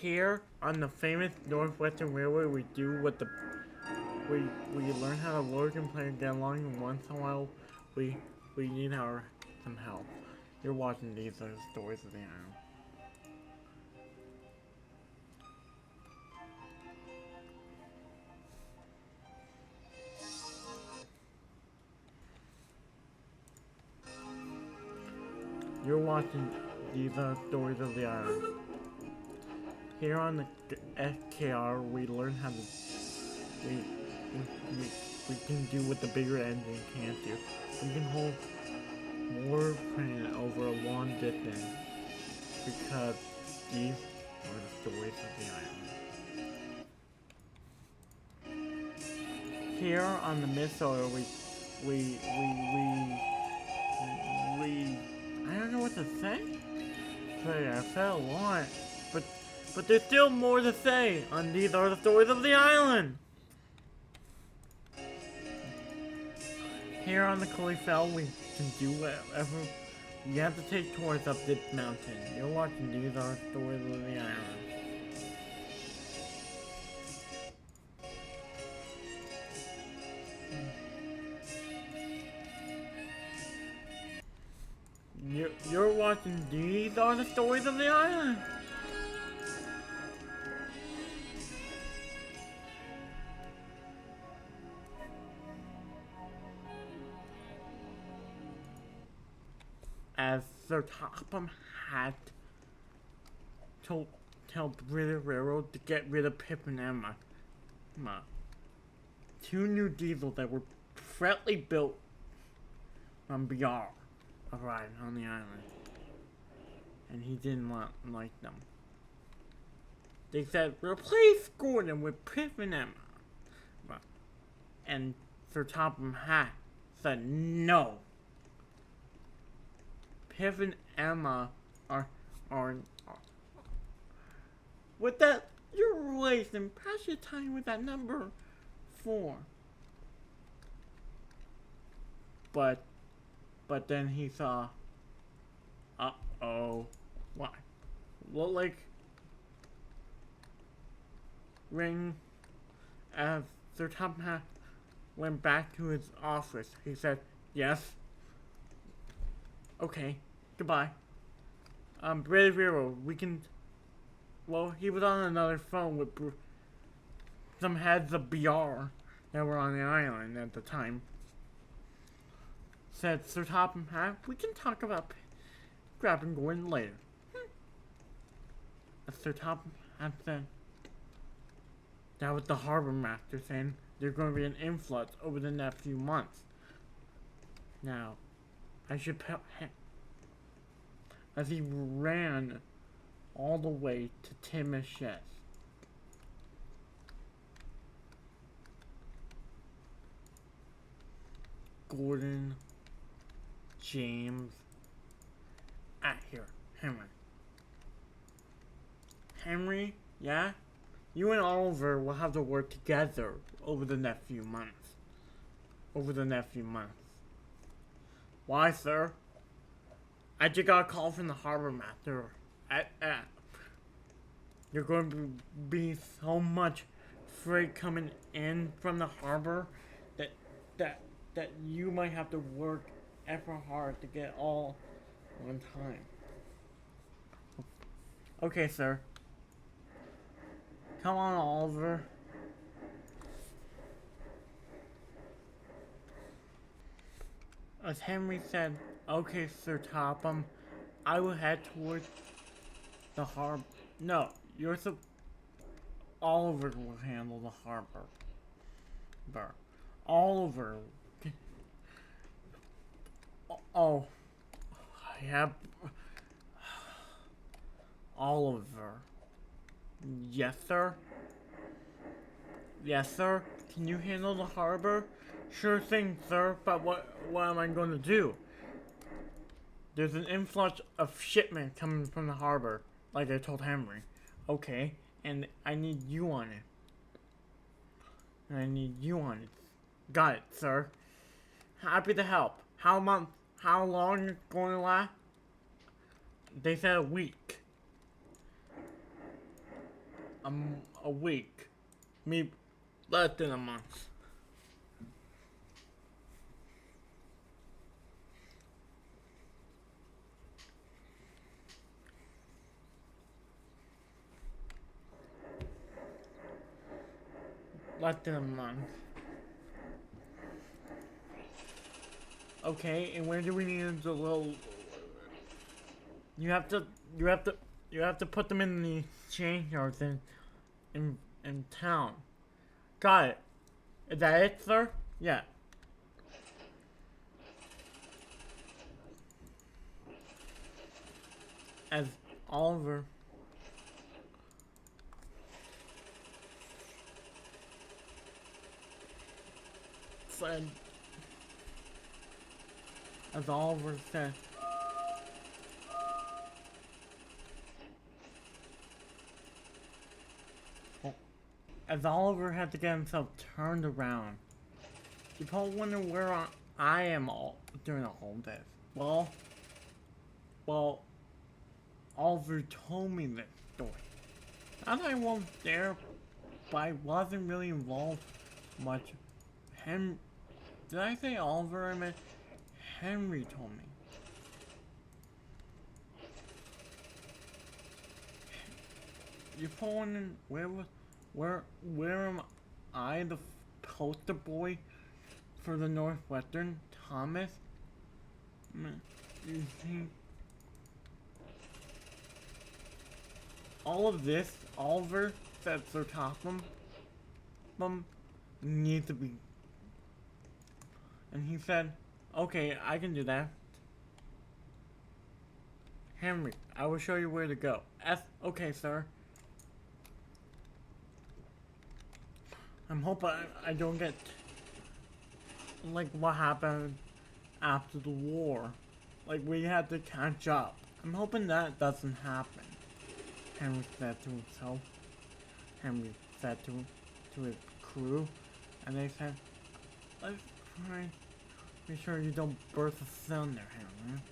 Here on the famous Northwestern Railway, we do what the we learn how to work and play and get along, and once in a while, we we need some help. You're watching these are the stories of the island. You're watching these are stories of the island. Here on the SKR, we learn how to we we, we can do what the bigger engine can't do. We can hold more planet over a long distance because these are the stories of the island. Here on the Mid-Solar, we I don't know what to say. Sorry, I said a lot, but there's still more to say on these are the stories of the island. Here on the Khalifa, we can do whatever we have to take tours up this mountain. You're watching these are the stories of the island. You're watching these are the stories of the island. As Sir Topham had told tell British Railroad to get rid of Pip and Emma. Two new diesels that were freshly built from BR arrived on the island, and he didn't like them. They said, replace Gordon with Pip and Emma. And Sir Topham Hatt said, no. Pip and Emma are with that, your relation, pass your time with that number 4. But then he saw, uh-oh, what? Looked like ring as Sir Topham Hatt went back to his office. He said, yes. Okay, goodbye. British Railroad, we can... Well, he was on another phone with some heads of BR that were on the island at the time. Said Sir Topham Hatt, we can talk about grabbing Gordon later. Sir Topham Hatt said, that was the harbor master saying there's going to be an influx over the next few months. Now, I should as he ran all the way to Timasheth. Gordon, James, here, Henry, yeah? You and Oliver will have to work together over the next few months. Why, sir? I just got a call from the harbor master. You're going to be so much freight coming in from the harbor that you might have to work extra hard to get all on time. Okay, sir. Come on, Oliver. As Henry said, okay, Sir Topham, I will head towards the harbor. No, Oliver will handle the harbor. Oliver. Oh, I have Oliver. Yes, sir. Yes, sir. Can you handle the harbor? Sure thing, sir. But what am I going to do? There's an influx of shipment coming from the harbor, like I told Henry. Okay, and I need you on it. Got it, sir. Happy to help. How long it's going to last? They said a week. a week, maybe less than a month. Less than a month. Okay, and where do we need the little? You have to, you have to, you have to put them in the exchange yards in town. Got it. Is that it, sir? Yeah. As Oliver said, as Oliver said, as Oliver had to get himself turned around. You probably wonder where I am all during the whole day. Well, Oliver told me this story. Not that I wasn't there, but I wasn't really involved much. Did I say Oliver? I meant Henry told me. You're wondering where am I, the poster boy for the Northwestern, Thomas? You see, all of this, Oliver said Sir Topham needs to be, and he said, okay, I can do that. Henry, I will show you where to go. Okay, sir. I'm hoping I don't get like what happened after the war. Like we had to catch up. I'm hoping that doesn't happen. Henry said to himself. Henry said to his crew, and they said, "Let's try. Be sure you don't burst a son there, Henry."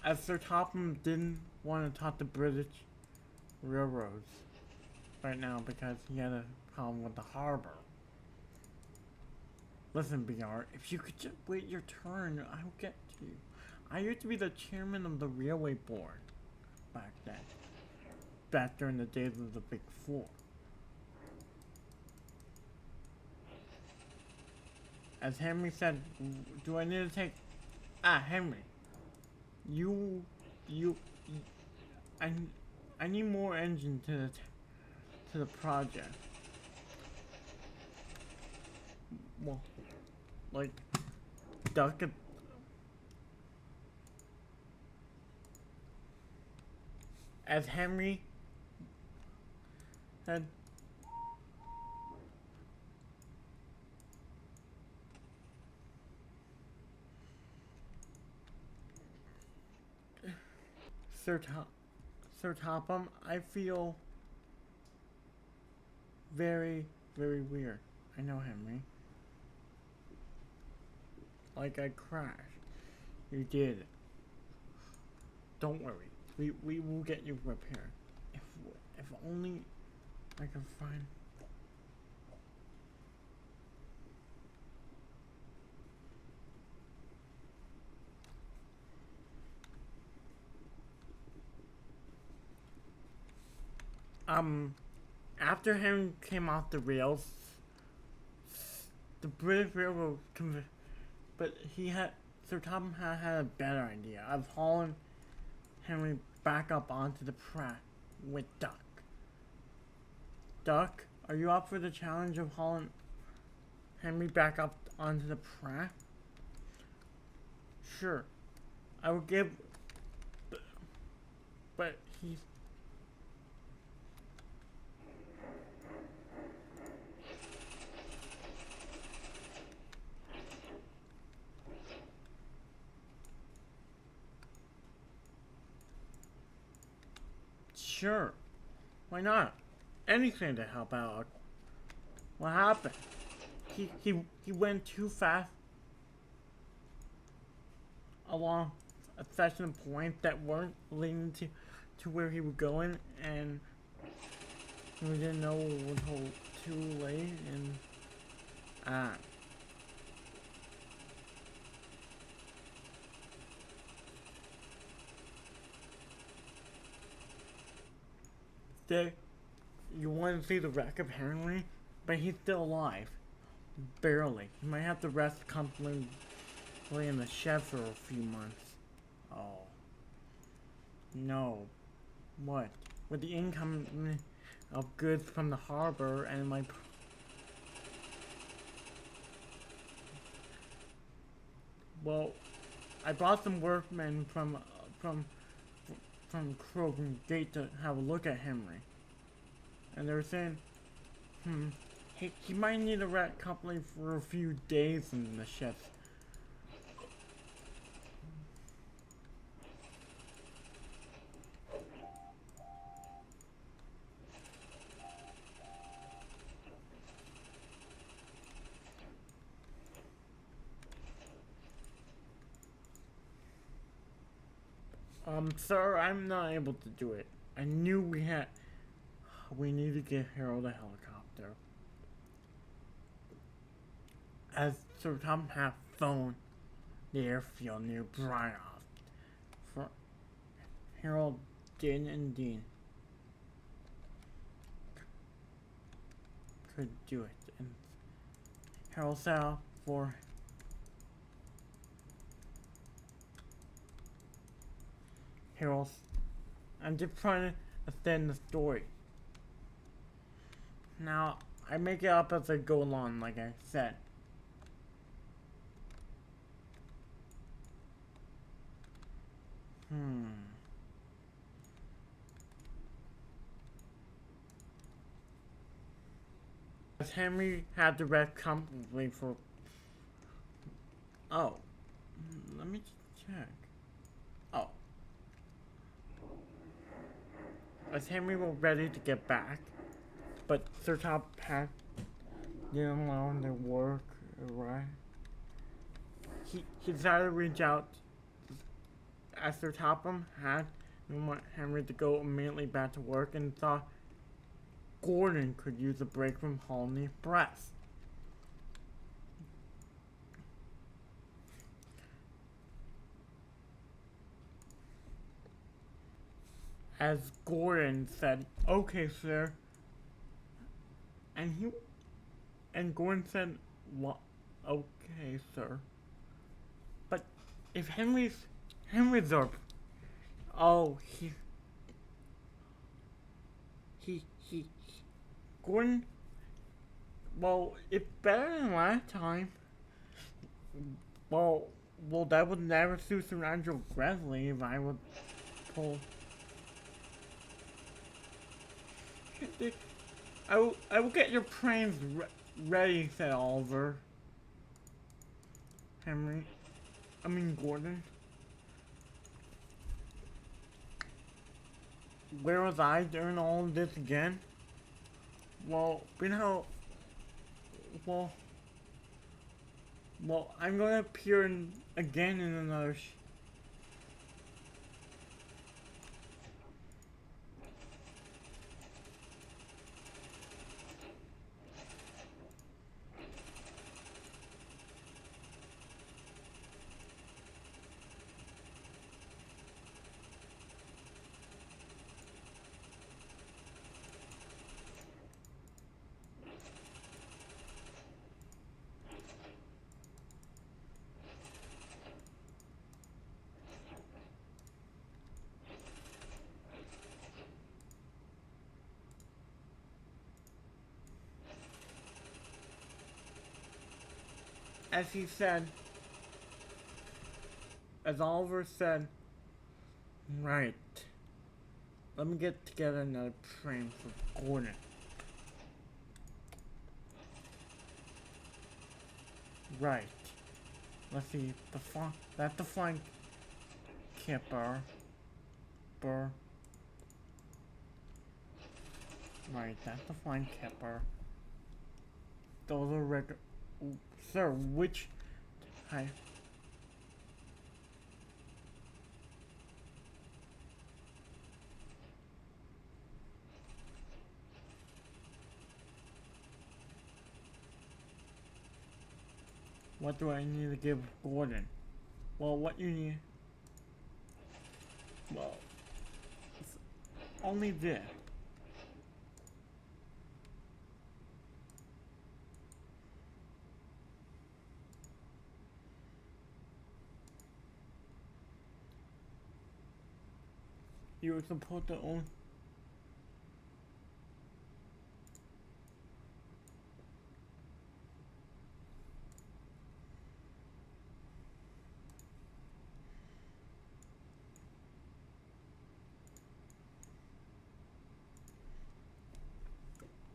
As Sir Topham didn't want to talk to British railroads right now because he had a problem with the harbor. Listen, BR, if you could just wait your turn, I'll get to you. I used to be the chairman of the railway board back then. Back during the days of the Big Four. As Henry said, do I need to take... Henry. I need more engine to the project. Well, like, Duck. As Henry said, Sir Topham, I feel very, very weird. I know, Henry. Like I crashed. You did. Don't worry. We will get you repaired. If only I can find... After Henry came off the rails, the British Railroad but Sir Topham had a better idea of hauling Henry back up onto the Pratt with Duck. Duck, are you up for the challenge of hauling Henry back up onto the Pratt? Sure. I will give... But he's... Sure. Why not? Anything to help out. What happened? He went too fast along a section of points that weren't leading to where he was going, and we didn't know until too late, and there, you want to see the wreck of Henry, but he's still alive. Barely. He might have to rest comfortably in the shed for a few months. Oh. No. What? With the income of goods from the harbor and my... Well, I brought some workmen from Krogan Gate to have a look at Henry. And they were saying, he might need a rat company for a few days in the ship. Sir, I'm not able to do it. I knew we need to get Harold a helicopter. As Sir Tom had phoned the airfield near Bryoff, for Harold did indeed could do it, and Harold set out for Harold. I'm just trying to extend the story. Now, I make it up as I go along, like I said. As Henry had to rest comfortably for... Oh. Let me check. Oh. As Henry was ready to get back, but Sir Top had didn't allow him to work, right? He decided to reach out as Sir Topham had and want Henry to go immediately back to work, and thought Gordon could use a break from Holney Press. As Gordon said, "Okay, sir." And Gordon said, "What? Okay, sir." But if Henry's up, oh, Gordon, well, it's better than last time. Well, that would never suit Sir Nigel Gresley if I would pull. I will get your planes ready, said Oliver. Gordon. Where was I during all of this again? Well, I'm going to appear again in another as he said, as Oliver said, right, let me get together another train for Gordon. Right. Let's see, that's the flank camper. Right, that's the flying kipper. Those are regular. Sir, which. Hi. What do I need to give Gordon? Well, what you need. Well, it's only this. You were supposed to own.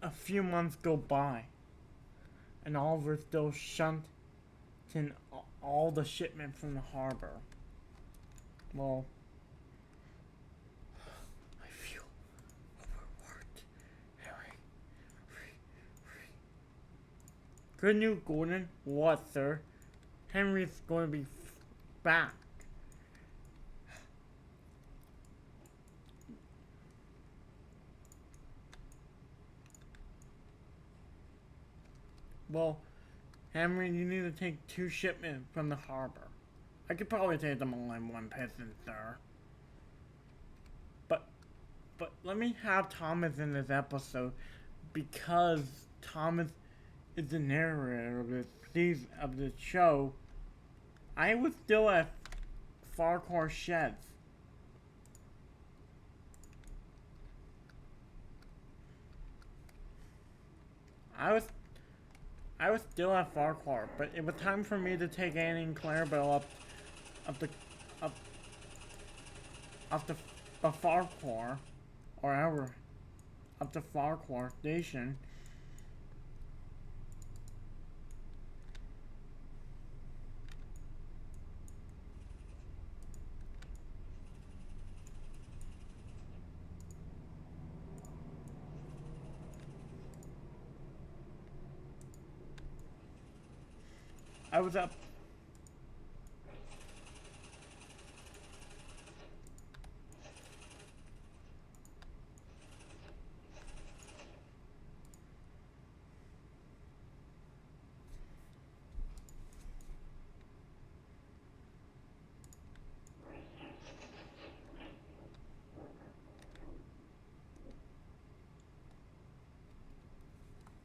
A few months go by, and Oliver still shunting all the shipment from the harbor. Well, I feel overworked. Harry. Good news, Gordon. What, sir? Henry's going to be back. Well, Henry, you need to take 2 shipments from the harbor. I could probably take them all in one piston, sir. But let me have Thomas in this episode because Thomas is the narrator of this show. I was still at Farquhar Sheds. I was still at Farquhar, but it was time for me to take Annie and Clarabelle up the up up the Farquhar, or ever up to Farquhar Station. I was up.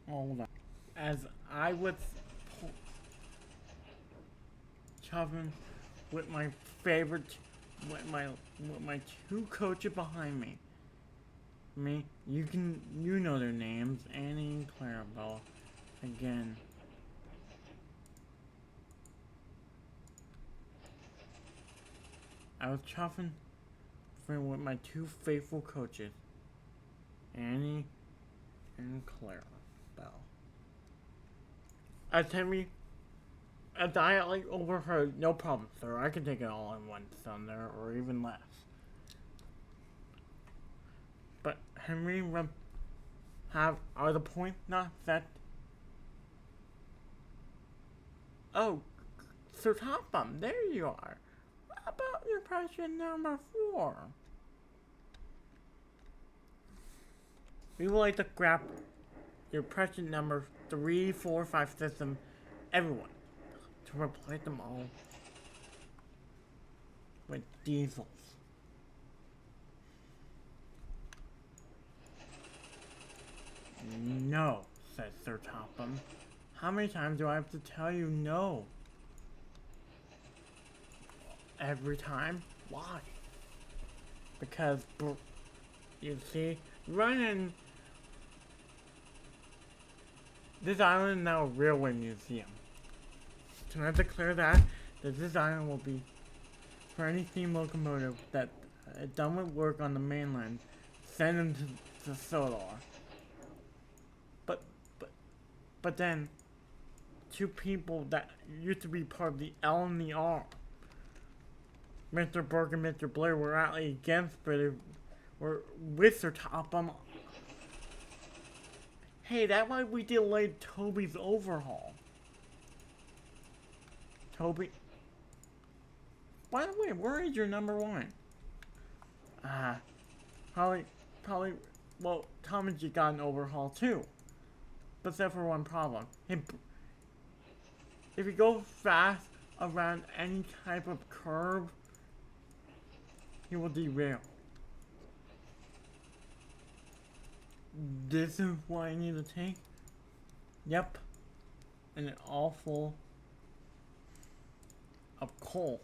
Hold on. As I was shoving with my favorite, with my 2 coaches behind me. You know their names, Annie and Clarabelle. Again. I was chuffing with my 2 faithful coaches, Annie and Clarabelle. As I overheard, no problem, sir. I can take it all in one thunder, or even less. But Henry are the points not set? Oh, Sir Topham, there you are. What about your question number 4? We would like to grab your present number 3, 4, 5 system, everyone, to replace them all with diesels. No, said Sir Topham. How many times do I have to tell you no? Every time? Why? Because, you see, running this island is now a railway museum. Can I declare that this island will be for any steam locomotive that done with work on the mainland, send them to Solar. But then, 2 people that used to be part of the L and the R, Mr. Burke and Mr. Blair, were actually against, but were with Sir Topham Hey, that why we delayed Toby's overhaul. Toby. By the way, where is your number one? Probably, well, Thomas got an overhaul too. But except for one problem. If you go fast around any type of curve, he will derail. This is what I need to take? Yep. And it's all full of coal.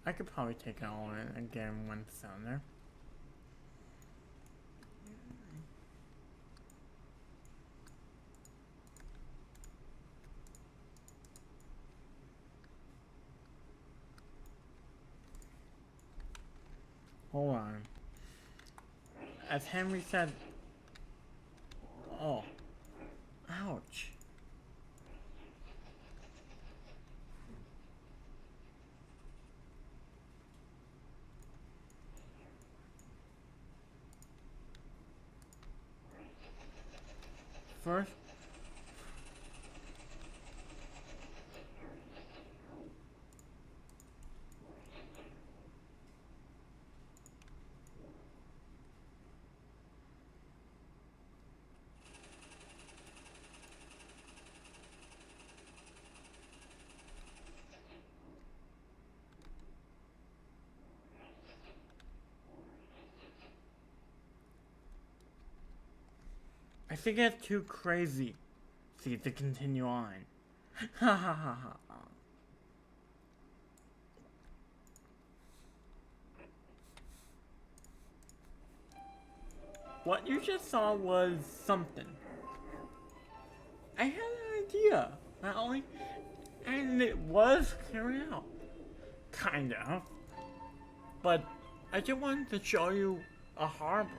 I could probably take it all in again once it's down there. Hold on. As Henry said... Oh. Ouch. First... I think it's too crazy to continue on. Ha ha ha ha. What you just saw was something. I had an idea, not only, and it was carried out. Kind of. But I just wanted to show you a harbor.